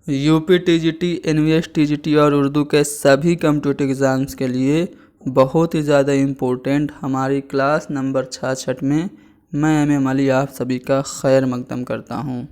UP TGT, NVS TGT और उर्दू के सभी कम्पिटिटिव एग्ज़ाम्स के लिए बहुत ही ज़्यादा इम्पोर्टेंट हमारी क्लास नंबर 66 में मैं एम अली आप सभी का खैर मकदम करता हूँ।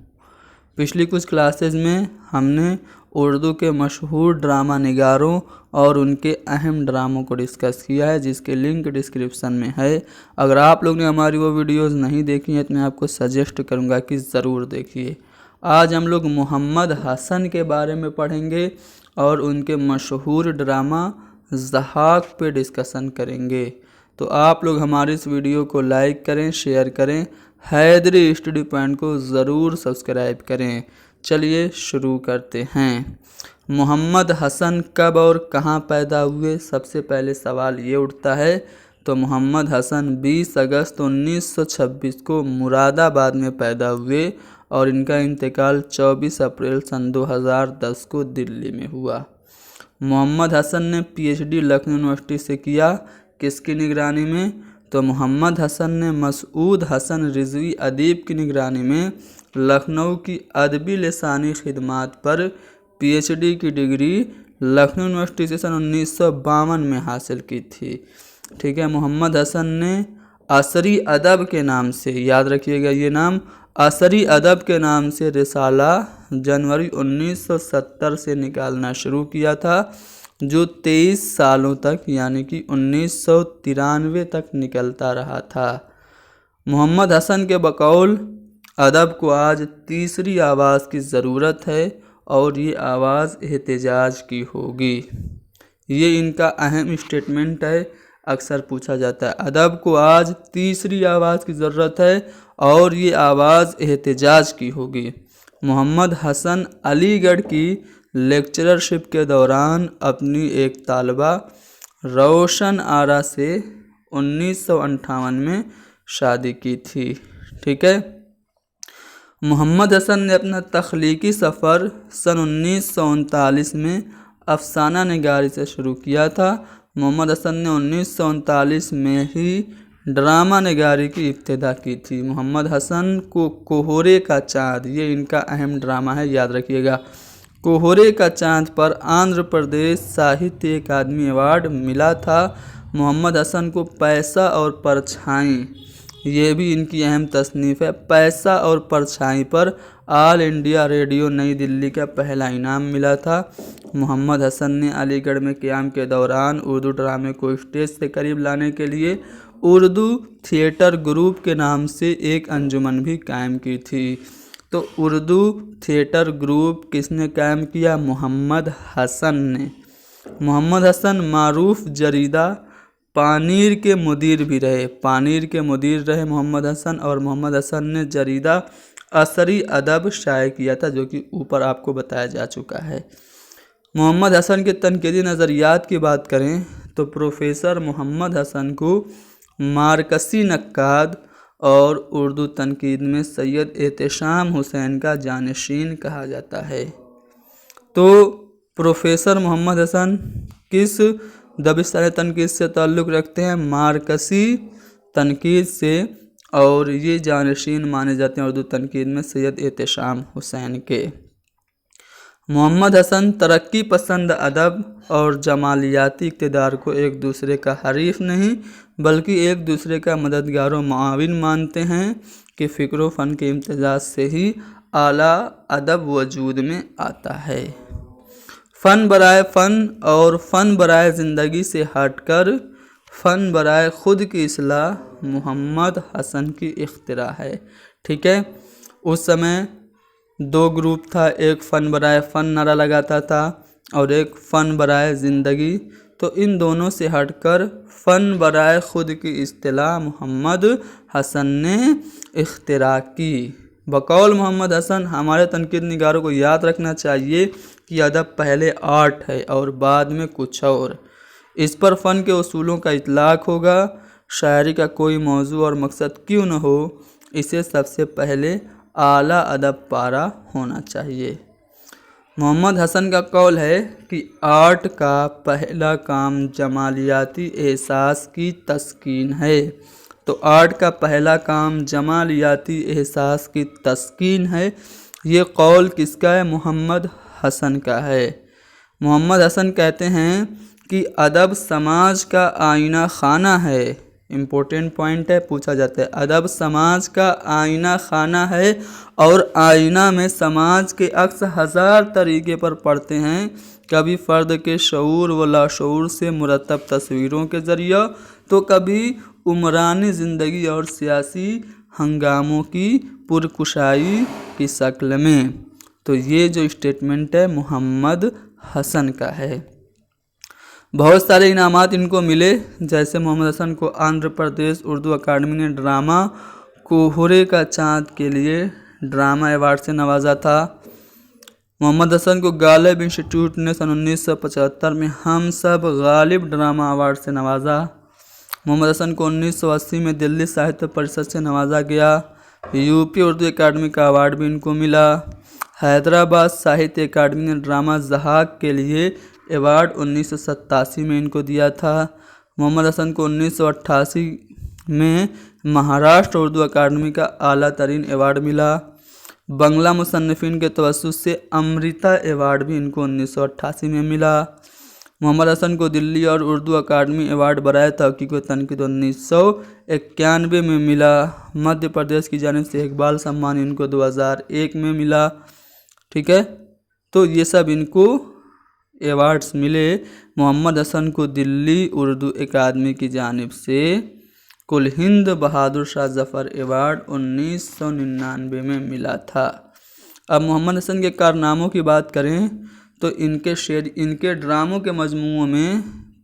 पिछली कुछ क्लासेस में हमने उर्दू के मशहूर ड्रामा निगारों और उनके अहम ड्रामों को डिस्कस किया है, जिसके लिंक डिस्क्रिप्शन में है। अगर आप लोग ने हमारी वो वीडियोस नहीं देखी हैं तो मैं आपको सजेस्ट करूँगा कि ज़रूर देखिए। आज हम लोग मोहम्मद हसन के बारे में पढ़ेंगे और उनके मशहूर ड्रामा ज़हाक पे डिस्कशन करेंगे। तो आप लोग हमारी इस वीडियो को लाइक करें, शेयर करें, हैदरी स्टडी पॉइंट को ज़रूर सब्सक्राइब करें। चलिए शुरू करते हैं। मोहम्मद हसन कब और कहाँ पैदा हुए? सबसे पहले सवाल ये उठता है। तो मोहम्मद हसन 20 अगस्त 1926 को मुरादाबाद में पैदा हुए और इनका इंतकाल 24 अप्रैल सन 2010 को दिल्ली में हुआ। मोहम्मद हसन ने पीएचडी लखनऊ यूनिवर्सिटी से किया। किसकी निगरानी में? तो मोहम्मद हसन ने मसूद हसन रिजवी अदीब की निगरानी में लखनऊ की अदबी लिसानी खिदमात पर पीएचडी की डिग्री लखनऊ यूनिवर्सिटी से सन 1952 में हासिल की थी। ठीक है। मोहम्मद हसन ने असरी अदब के नाम से, याद रखिएगा ये नाम, असरी अदब के नाम से रिसाला जनवरी 1970 से निकालना शुरू किया था, जो 23 सालों तक यानी कि 1993 तक निकलता रहा था। मोहम्मद हसन के बकौल अदब को आज तीसरी आवाज़ की ज़रूरत है और ये आवाज़ एहतिजाज की होगी। ये इनका अहम स्टेटमेंट है, अक्सर पूछा जाता है। अदब को आज तीसरी आवाज़ की ज़रूरत है और ये आवाज़ एहतिजाज की होगी। मोहम्मद हसन अलीगढ़ की लेक्चररशिप के दौरान अपनी एक तालबा रोशन आरा से 1958 में शादी की थी। ठीक है। मोहम्मद हसन ने अपना तख्लीकी सफ़र सन 1939 में अफसाना निगारी से शुरू किया था। मोहम्मद हसन ने 1939 में ही ड्रामा निगारी की इब्तिदा की थी। मोहम्मद हसन को कोहरे का चाँद, ये इनका अहम ड्रामा है, याद रखिएगा। कोहरे का चाँद पर आंध्र प्रदेश साहित्य अकादमी अवार्ड मिला था। मोहम्मद हसन को पैसा और परछाई, ये भी इनकी अहम तसनीफ़ है। पैसा और परछाई पर ऑल इंडिया रेडियो नई दिल्ली का पहला इनाम मिला था। मोहम्मद हसन ने अलीगढ़ में क़याम के दौरान उर्दू ड्रामे को स्टेज से करीब लाने के लिए उर्दू थिएटर ग्रुप के नाम से एक अंजुमन भी कायम की थी। तो उर्दू थिएटर ग्रुप किसने कायम किया? मोहम्मद हसन ने। मोहम्मद हसन मारूफ जरीदा पानीर के मुदीर भी रहे। पानीर के मुदीर रहे मोहम्मद हसन, और मोहम्मद हसन ने जरीदा असरी अदब शाये किया था, जो कि ऊपर आपको बताया जा चुका है। मोहम्मद हसन के तनकीदी नज़रियात की बात करें तो प्रोफेसर मोहम्मद हसन को मार्कसी नक्काद और उर्दू तनकीद में सैयद एहतशाम हुसैन का जानशीन कहा जाता है। तो प्रोफेसर मोहम्मद हसन किस दबिस्तान तनकीद से ताल्लुक़ रखते हैं? मार्कसी तनकीद से, और ये जानशीन माने जाते हैं उर्दू तनकीद में सैयद एहतशाम हुसैन के। मोहम्मद हसन तरक्की पसंद अदब और जमालियाती इक़्तिदार को एक दूसरे का हरीफ नहीं बल्कि एक दूसरे का मददगार व मुआविन मानते हैं कि फ़िक्र व फ़न के इम्तिज़ाज से ही आला अदब वजूद में आता है। फ़न बराए फ़न और फ़न बराए ज़िंदगी से हटकर फ़न बराए ख़ुद की इस्लाह मोहम्मद हसन की इख्तिरा है। ठीक है। उस समय दो ग्रुप था, एक फ़न बराए फ़न नारा लगाता था और एक फ़न बराए ज़िंदगी। तो इन दोनों से हटकर फ़न बराए ख़ुद की इस्तिलाह मोहम्मद हसन ने इख्तिरा की। बकौल मोहम्मद हसन हमारे तनकीद निगारों को याद रखना चाहिए कि अदब पहले आर्ट है और बाद में कुछ और। इस पर फ़न के उसूलों का इतलाक़ होगा। शायरी का कोई मौजू और मकसद क्यों न हो, इसे सबसे पहले आला अदब पारा होना चाहिए। मोहम्मद हसन का कौल है कि आर्ट का पहला काम जमालियाती एहसास की तस्कीन है। तो आर्ट का पहला काम जमालियाती एहसास की तस्कीन है। ये कौल किसका है? मोहम्मद حسن کا ہے۔ محمد حسن کہتے ہیں کہ ادب سماج کا آئینہ خانہ ہے۔ امپورٹنٹ پوائنٹ ہے، پوچھا جاتا ہے۔ ادب سماج کا آئینہ خانہ ہے اور آئینہ میں سماج کے عکس ہزار طریقے پر پڑتے ہیں، کبھی فرد کے شعور و لاشعور سے مرتب تصویروں کے ذریعہ، تو کبھی عمرانی زندگی اور سیاسی ہنگاموں کی پرکشائی کی شکل میں۔ تو یہ جو اسٹیٹمنٹ ہے محمد حسن کا ہے۔ بہت سارے انعامات ان کو ملے، جیسے محمد حسن کو آندھرا پردیش اردو اکیڈمی نے ڈرامہ کوہرے کا چاند کے لیے ڈرامہ ایوارڈ سے نوازا تھا۔ محمد حسن کو غالب انسٹیٹیوٹ نے سن 1975 میں ہم سب غالب ڈرامہ ایوارڈ سے نوازا۔ محمد حسن کو 1980 میں دلی ساہتیہ پریشد سے نوازا گیا۔ یوپی اردو اکیڈمی کا ایوارڈ بھی ان کو ملا۔ حیدرآباد ساہتیہ اکیڈمی نے ڈرامہ ضحاک کے لیے ایوارڈ 1987 میں ان کو دیا تھا۔ محمد حسن کو 1988 میں مہاراشٹر اردو اکیڈمی کا اعلیٰ ترین ایوارڈ ملا۔ بنگلہ مصنفین کے توسط سے امرتا ایوارڈ بھی ان کو 1988 میں ملا۔ محمد حسن کو دلی اور اردو اکیڈمی ایوارڈ برائے تحقیق و تنقید 1991 میں ملا۔ مدھیہ پردیش کی جانب سے اقبال سمان ان کو 2001 میں ملا۔ ٹھیک ہے، تو یہ سب ان کو ایوارڈز ملے۔ محمد حسن کو دلی اردو اکیڈمی کی جانب سے کل ہند بہادر شاہ ظفر ایوارڈ 1999 میں ملا تھا۔ اب محمد حسن کے کارناموں کی بات کریں تو ان کے ڈراموں کے مجموعوں میں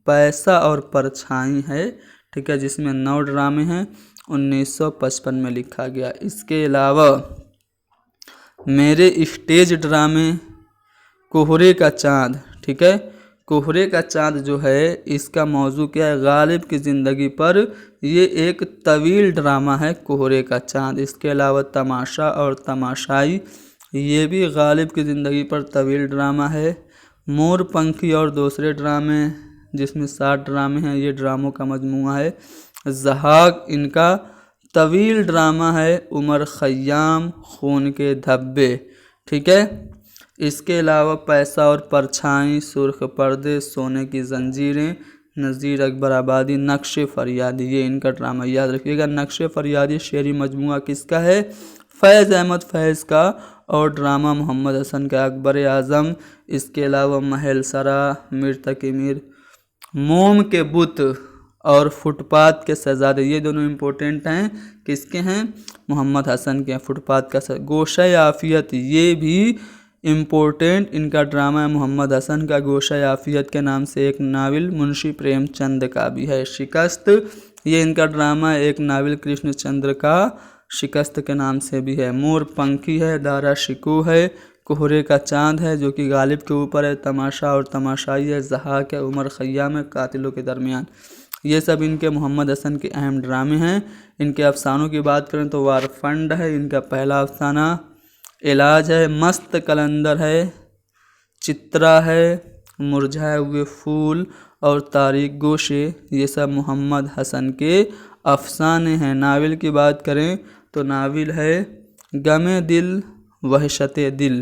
پیسہ اور پرچھائی ہے، ٹھیک ہے، جس میں 9 ڈرامے ہیں، 1955 میں لکھا گیا۔ اس کے علاوہ میرے اسٹیج ڈرامے کوہرے کا چاند، ٹھیک ہے، کوہرے کا چاند جو ہے اس کا موضوع کیا ہے؟ غالب کی زندگی پر۔ یہ ایک طویل ڈرامہ ہے کوہرے کا چاند۔ اس کے علاوہ تماشا اور تماشائی، یہ بھی غالب کی زندگی پر طویل ڈرامہ ہے۔ مور پنکھی اور دوسرے ڈرامے، جس میں 7 ڈرامے ہیں، یہ ڈراموں کا مجموعہ ہے۔ ضحاک ان کا طویل ڈرامہ ہے۔ عمر خیام، خون کے دھبے، ٹھیک ہے۔ اس کے علاوہ پیسہ اور پرچھائی، سرخ پردے، سونے کی زنجیریں، نذیر اکبر آبادی، نقش فریادی، یہ ان کا ڈرامہ یاد رکھیے گا۔ نقش فریادی شعری مجموعہ کس کا ہے؟ فیض احمد فیض کا، اور ڈرامہ محمد حسن کا اکبر اعظم۔ اس کے علاوہ محل سرا، میر تقی میر، موم کے بت اور فٹ پاتھ کے شہزادے، یہ دونوں امپورٹنٹ ہیں۔ کس کے ہیں؟ محمد حسن کے۔ فٹ پاتھ کا گوشہ عافیت، یہ بھی امپورٹنٹ ان کا ڈرامہ ہے محمد حسن کا۔ گوشہ عافیت کے نام سے ایک ناول منشی پریم چند کا بھی ہے۔ شکست، یہ ان کا ڈرامہ ایک ناول کرشن چندر کا شکست کے نام سے بھی ہے۔ مور پنکھی ہے، دارا شکوہ ہے، کوہرے کا چاند ہے جو کہ غالب کے اوپر ہے، تماشا اور تماشائی ہے، ضحاک ہے، عمر خیام ہے، قاتلوں کے درمیان۔ یہ سب ان کے محمد حسن کے اہم ڈرامے ہیں۔ ان کے افسانوں کی بات کریں تو وار فنڈ ہے ان کا پہلا افسانہ، علاج ہے، مست قلندر ہے، چترا ہے، مرجھائے ہوئے پھول اور تاریک گوشے، یہ سب محمد حسن کے افسانے ہیں۔ ناول کی بات کریں تو ناول ہے غم دل وحشت دل،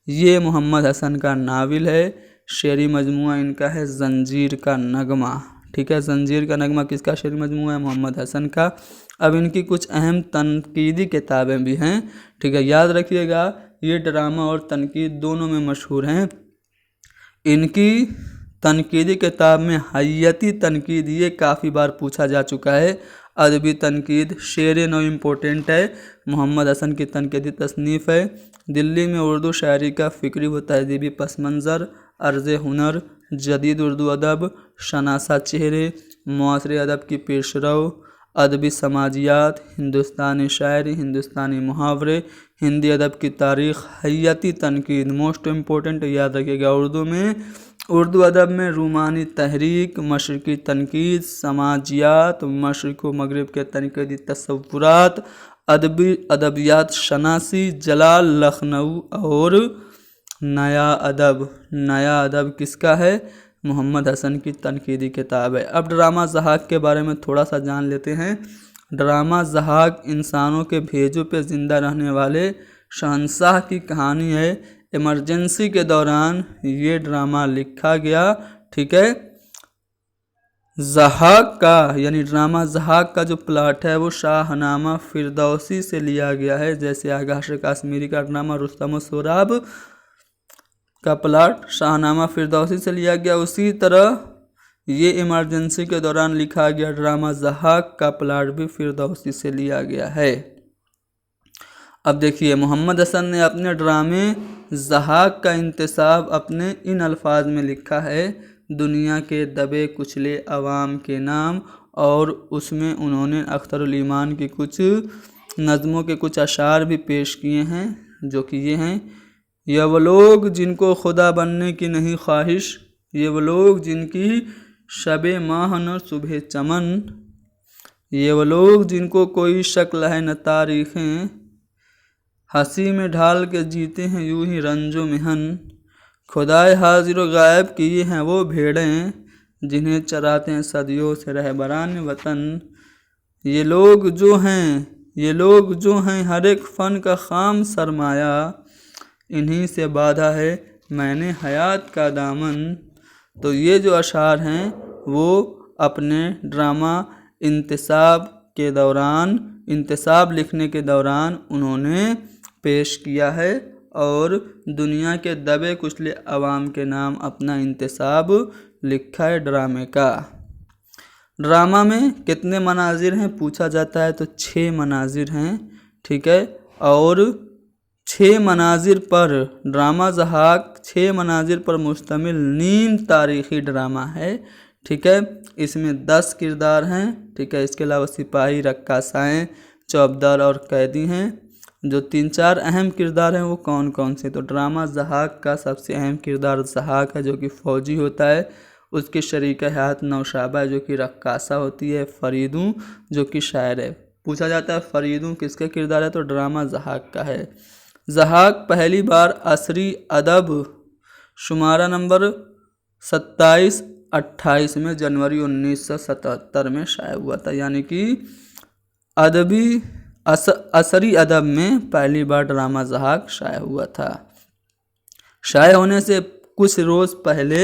یہ محمد حسن کا ناول ہے۔ شعری مجموعہ ان کا ہے زنجیر کا نغمہ، ٹھیک ہے۔ زنجیر کا نغمہ کس کا شعری مجموعہ ہے؟ محمد حسن کا۔ اب ان کی کچھ اہم تنقیدی کتابیں بھی ہیں، ٹھیک ہے، یاد رکھیے گا۔ یہ ڈرامہ اور تنقید دونوں میں مشہور ہیں۔ ان کی تنقیدی کتاب میں حیاتی تنقید، یہ کافی بار پوچھا جا چکا ہے۔ ادبی تنقید، شعر نو امپورٹنٹ ہے، محمد حسن کی تنقیدی تصنیف ہے۔ دلی میں اردو شاعری کا فکری و تہذیبی پس منظر، عرض ہنر، جدید اردو ادب، شناسہ چہرے، معاصر ادب کی پیشرو، ادبی سماجیات، ہندوستانی شاعری، ہندوستانی محاورے، ہندی ادب کی تاریخ، حیاتی تنقید موسٹ امپورٹنٹ، یاد رکھیے گا۔ اردو میں، اردو ادب میں رومانی تحریک، مشرقی تنقید، سماجیات، مشرق و مغرب کے تنقیدی تصورات، ادبیات شناسی، جلال لکھنؤ اور نیا ادب۔ نیا ادب کس کا ہے؟ محمد حسن کی تنقیدی کتاب ہے۔ اب ڈرامہ ضحاک کے بارے میں تھوڑا سا جان لیتے ہیں۔ ڈرامہ ضحاک انسانوں کے بھیجوں پہ زندہ رہنے والے شہنشاہ کی کہانی ہے۔ इमरजेंसी के दौरान ये ड्रामा लिखा गया। ठीक है, ज़हाक का यानी ड्रामा ज़हाक का जो प्लाट है वो शाहनामा फिरदौसी से लिया गया है। जैसे आगाश काश्मीरी का ड्रामा रुस्तम और सोराब का प्लाट शाहनामा फिरदौसी से लिया गया, उसी तरह ये इमरजेंसी के दौरान लिखा गया ड्रामा ज़हाक का प्लाट भी फिरदौसी से लिया गया है। अब देखिए, मोहम्मद हसन ने अपने ड्रामे ज़हाक का इंतसाब अपने इन अल्फाज में लिखा है, दुनिया के दबे कुचले अवाम के नाम, और उसमें उन्होंने अख्तरुल ईमान की कुछ नज़मों के कुछ अशार भी पेश किए हैं, जो कि ये हैं, ये वो लोग जिनको खुदा बनने की नहीं ख्वाहिश, ये वो लोग जिनकी शबे माह न सुबह चमन, ये वो लोग जिनको कोई शक्ल है न तारीखें, हंसी में ढाल के जीते हैं यूं ही रंजो मिहन, खुदाए हाजिर व गायब की ये हैं वो भेड़ें जिन्हें चराते हैं सदियों से रहबरान वतन, ये लोग जो हैं हर एक फ़न का खाम सरमाया, इन्हीं से बाधा है मैंने हयात का दामन। तो ये जो अशार हैं वो अपने ड्रामा इंतसाब लिखने के दौरान उन्होंने पेश किया है, और दुनिया के दबे कुचले अवाम के नाम अपना इंतसाब लिखा है ड्रामे का। ड्रामा में कितने मनाजिर हैं पूछा जाता है तो 6 मनाजिर हैं। ठीक है, और 6 मनाजिर पर ड्रामा ज़हाक 6 मनाजिर पर मुश्तमिल नीम तारीख़ी ड्रामा है। ठीक है, इसमें 10 किरदार हैं। ठीक है, इसके अलावा सिपाही, रक्कासाएँ, चौबदार और कैदी हैं। जो 3-4 अहम किरदार हैं वो कौन कौन से, तो ड्रामा ज़हाक का सबसे अहम किरदार ज़हाक है जो कि फ़ौजी होता है, उसके शरीक हयात नौशाबा जो कि रक्कासा होती है, फरीदू जो कि शायर है। पूछा जाता है फरीदू किसका किरदार है, तो ड्रामा ज़हाक का है। ज़हाक पहली बार असरी अदब शुमारा नंबर 27-28 में जनवरी 1977 में शाया हुआ था, यानी कि असरी अदब में पहली बार ड्रामा ज़हाक शाया हुआ था। शाया होने से कुछ रोज़ पहले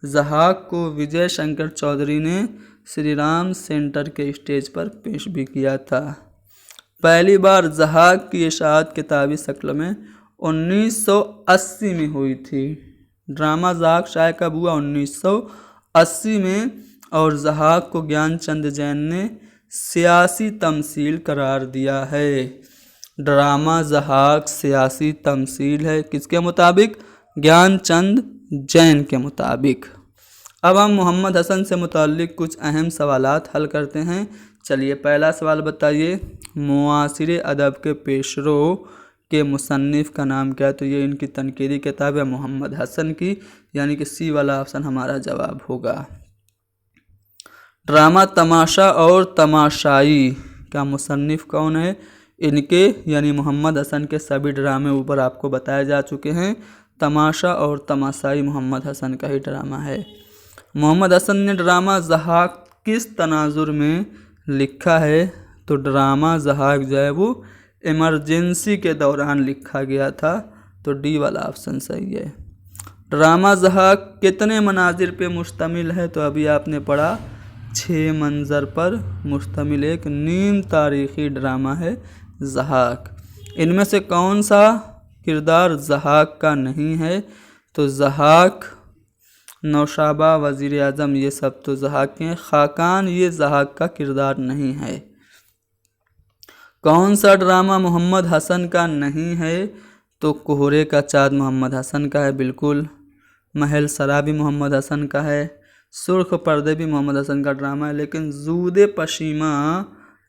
ज़हाक को विजय शंकर चौधरी ने श्री राम सेंटर के स्टेज पर पेश भी किया था। पहली बार ज़हाक की इशाअत किताबी शक्ल में 1980 में हुई थी। ड्रामा ज़हाक शाया कब हुआ, 1980 में, और ज़हाक को ज्ञानचंद जैन ने सियासी तमसील करार दिया है। ड्रामा ज़हाक सियासी तमसील है, किसके मुताबिक, ज्ञानचंद जैन के मुताबिक। अब हम मोहम्मद हसन से मुताल्लिक कुछ अहम सवालात हल करते हैं। चलिए, पहला सवाल बताइए, मुआसिरे अदब के पेशरो के मुसन्निफ़ का नाम क्या है, तो ये इनकी तनकीदी किताब है मोहम्मद हसन की, यानी कि सी वाला ऑप्शन हमारा जवाब होगा। ड्रामा तमाशा और तमाशाई का मुसन्निफ़ कौन है, इनके यानी मोहम्मद हसन के सभी ड्रामे ऊपर आपको बताए जा चुके हैं। तमाशा और तमाशाई मोहम्मद हसन का ही ड्रामा है। मोहम्मद हसन ने ड्रामा ज़हाक किस तनाजुर में लिखा है, तो ड्रामा ज़हाक जो है वो इमरजेंसी के दौरान लिखा गया था, तो डी वाला ऑप्शन सही है। ड्रामा ज़हाक कितने मनाजिर पे मुश्तमिल है, तो अभी आपने पढ़ा 6 मंजर पर मुश्तमिल एक नीम तारीख़ी ड्रामा है ज़हाक। इनमें से कौन सा किरदार ज़हाक का नहीं है, तो ज़हाक, नौशाबा, वज़ीर आज़म, ये सब तो ज़हाक के हैं। खाकान ये ज़हाक का किरदार नहीं है। कौन सा ड्रामा मोहम्मद हसन का नहीं है, तो कोहरे का चाँद मोहम्मद हसन का है, बिल्कुल। महल सराबी मोहम्मद हसन का है। सुर्ख पर्दे भी मोहम्मद हसन का ड्रामा है, लेकिन ज़ूदे पशीमा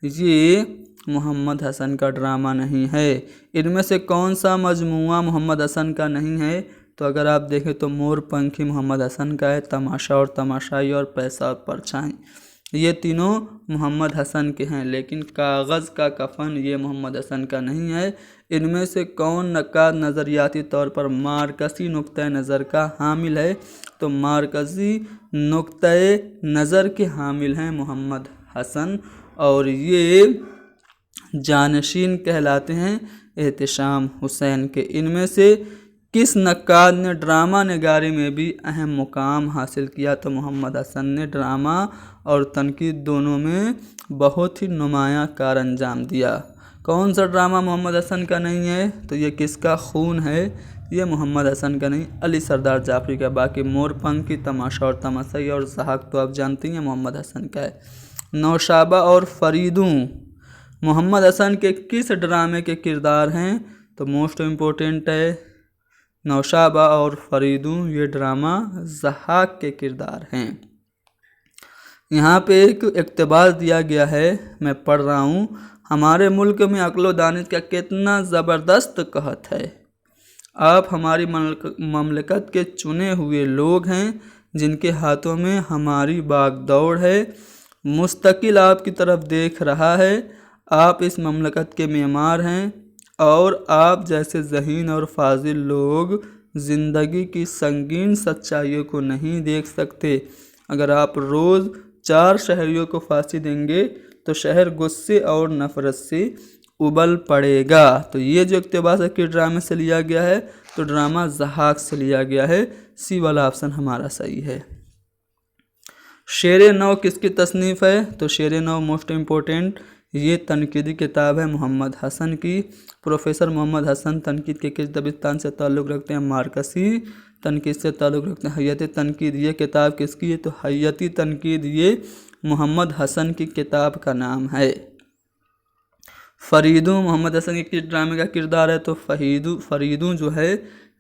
ये मोहम्मद हसन का ड्रामा नहीं है। इनमें से कौन सा मजमुआ मोहम्मद हसन का नहीं है, तो अगर आप देखें तो मोर पंखी मोहम्मद हसन का है, तमाशा और तमाशाई और पैसा और परछाई ये तीनों मोहम्मद हसन के हैं, लेकिन कागज़ का कफन ये मोहम्मद हसन का नहीं है। इनमें से कौन नक्काद नज़रियाती तौर पर मार्कसी नुक्ता नज़र का हामिल है, तो मार्कसी नुक्ता नज़र के हामिल हैं मोहम्मद हसन, और ये जानशीन कहलाते हैं एहतिशाम हुसैन के। इनमें से किस नक्काद ने ड्रामा नगारी में भी अहम मुकाम हासिल किया? तो मोहम्मद हसन ने ड्रामा और तनकीद दोनों में बहुत ही नुमायां कार अंजाम दिया। कौन सा ड्रामा मोहम्मद हसन का नहीं है? तो ये किसका? खून है, ये मोहम्मद हसन का नहीं, अली सरदार जाफरी का। बाकी मोरपंखी, तमाशा और तमसई और ज़हाक तो आप जानती हैं मोहम्मद हसन का है। नौशाबा और फरीदूं मोहम्मद हसन के किस ड्रामे के किरदार हैं? तो मोस्ट इम्पोर्टेंट है नौशाबा और फरीदूं, ये ड्रामा ज़हाक के किरदार हैं। यहाँ पे एक इक़्तिबास दिया गया है, मैं पढ़ रहा हूँ। हमारे मुल्क में अक्ल व दानिश का कितना ज़बरदस्त कहत है। आप हमारी ममलकत के चुने हुए लोग हैं, जिनके हाथों में हमारी बागदौड़ है। मुस्तकिल आपकी तरफ देख रहा है। आप इस ममलकत के मेमार हैं और आप जैसे ज़हीन और फाजिल लोग ज़िंदगी की संगीन सच्चाइयों को नहीं देख सकते। अगर आप रोज़ 4 शहरियों को फांसी देंगे तो शहर गुस्से और नफ़रत से उबल पड़ेगा। तो ये जो इक़्तिबास के ड्रामे से लिया गया है, तो ड्रामा ज़हाक से लिया गया है। सी वाला ऑप्शन हमारा सही है। शेर नौ किसकी तसनीफ़ है? तो शेर नौ मोस्ट इम्पोर्टेंट, ये तनकीदी किताब है मोहम्मद हसन की। प्रोफेसर मोहम्मद हसन तनकीद के किस दबिस्तान से ताल्लुक़ रखते हैं? मार्कसी तनकीद से ताल्लुक़ रखते हैं। हय्यती तनकीद ये किताब किसकी है? तो हय्यती तनकीद ये मोहम्मद हसन की किताब का नाम है। फरीदूं मोहम्मद हसन के किस ड्रामे का किरदार है? तो फरीदूं जो है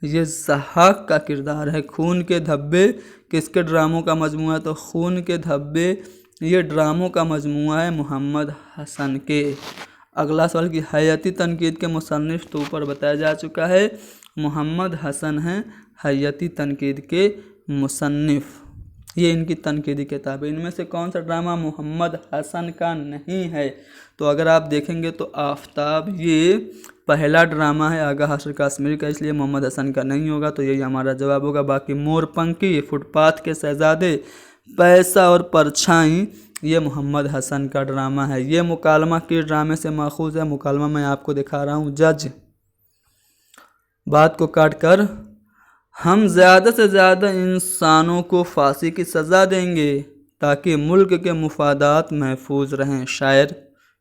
ये ज़हाक का किरदार है। खून के धब्बे किसके ड्रामों का मजमूआ है? तो खून के धब्बे ये ड्रामों का मजमूआ है मोहम्मद हसन के। अगला सवाल की हय्यती तनकीद के मुसन्निफ़ तो ऊपर बताया जा चुका है, मोहम्मद हसन हैं हय्यती तनकीद के मुसन्निफ़। ये इनकी तनकीदी किताब है। इनमें से कौन सा ड्रामा मोहम्मद हसन का नहीं है? तो अगर आप देखेंगे तो आफताब ये पहला ड्रामा है आगा हाशिर कश्मीर का, इसलिए मोहम्मद हसन का नहीं होगा। तो यही हमारा जवाब होगा। बाकी मोरपंखी, फुटपाथ के शहजादे, पैसा और परछाई ये मोहम्मद हसन का ड्रामा है। ये मुकालमा के ड्रामे से माखूज है। मुकालमा मैं आपको दिखा रहा हूँ। जज बात को काट कर, हम ज़्यादा से ज़्यादा इंसानों को फांसी की सज़ा देंगे ताकि मुल्क के मुफादात महफूज रहें। शायर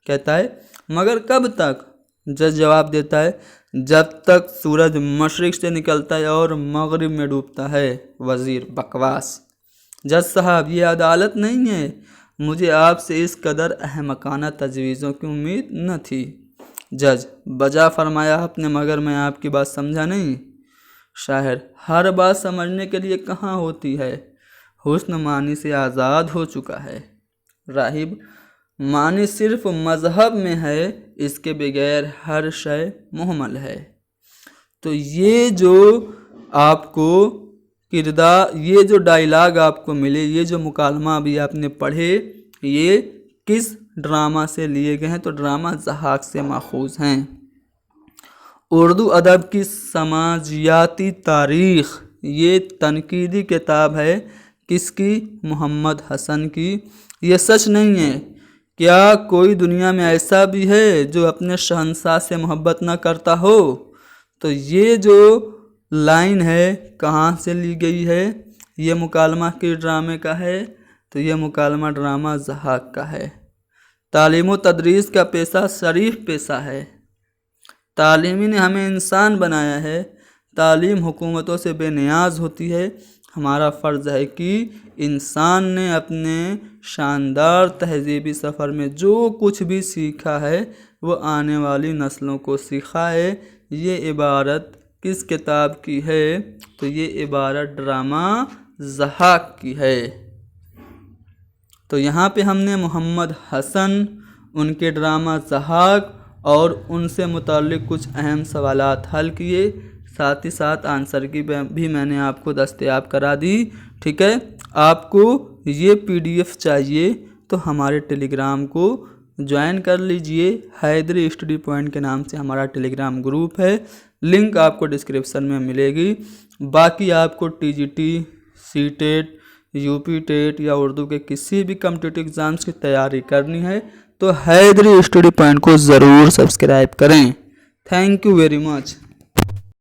कहता है मगर कब तक? जज जवाब देता है जब तक सूरज मशरिक़ से निकलता है और मगरिब में डूबता है। वज़ीर बकवास। जज साहब ये अदालत नहीं है, मुझे आपसे इस कदर अहमकाना तजवीज़ों की उम्मीद न थी। जज बजा फरमाया आपने, मगर मैं आपकी बात समझा नहीं। शायर हर बात समझने के लिए कहाँ होती है, हुस्न मानी से आज़ाद हो चुका है। राहिब मानी सिर्फ मज़हब में है, इसके बगैर हर शय मुहमल है। तो ये जो आपको किरदार, ये जो डायलॉग आपको मिले, ये जो मुकालमा अभी आपने पढ़े, ये किस ड्रामा से लिए गए हैं? तो ड्रामा ज़हाक से माखूज हैं। उर्दू अदब की समाजियाती तारीख़ ये तनकीदी किताब है किसकी? मोहम्मद हसन की। ये सच नहीं है। क्या कोई दुनिया में ऐसा भी है जो अपने शहंशाह से मोहब्बत न करता हो? तो ये जो लाइन है कहाँ से ली गई है? ये मुकालमा के ड्रामे का है। तो ये मुकालमा ड्रामा ज़हाक का है। तालीम व तदरीस का पेशा शरीफ पेशा है। तालीमी ने हमें इंसान बनाया है। तालीम हुकूमतों से बेनियाज होती है। हमारा फ़र्ज़ है कि इंसान ने अपने शानदार तहज़ीबी सफ़र में जो कुछ भी सीखा है वो आने वाली नस्लों को सिखाए। ये इबारत किस किताब की है? तो ये इबारत ड्रामा ज़हाक की है। तो यहाँ पे हमने मोहम्मद हसन, उनके ड्रामा ज़हाक और उनसे मुताल्लिक़ कुछ अहम सवालात हल किए। साथ ही साथ आंसर की भी मैंने आपको दस्तयाब करा दी। ठीक है, आपको ये PDF चाहिए तो हमारे टेलीग्राम को ज्वाइन कर लीजिए। हैदरी स्टडी पॉइंट के नाम से हमारा टेलीग्राम ग्रुप है, लिंक आपको डिस्क्रिप्शन में मिलेगी। बाकी आपको TGT, CTET, UP टेट या उर्दू के किसी भी कॉम्पिटिटिव एग्ज़ाम्स की तैयारी करनी है तो हैदरी स्टडी पॉइंट को ज़रूर सब्सक्राइब करें। Thank you very much.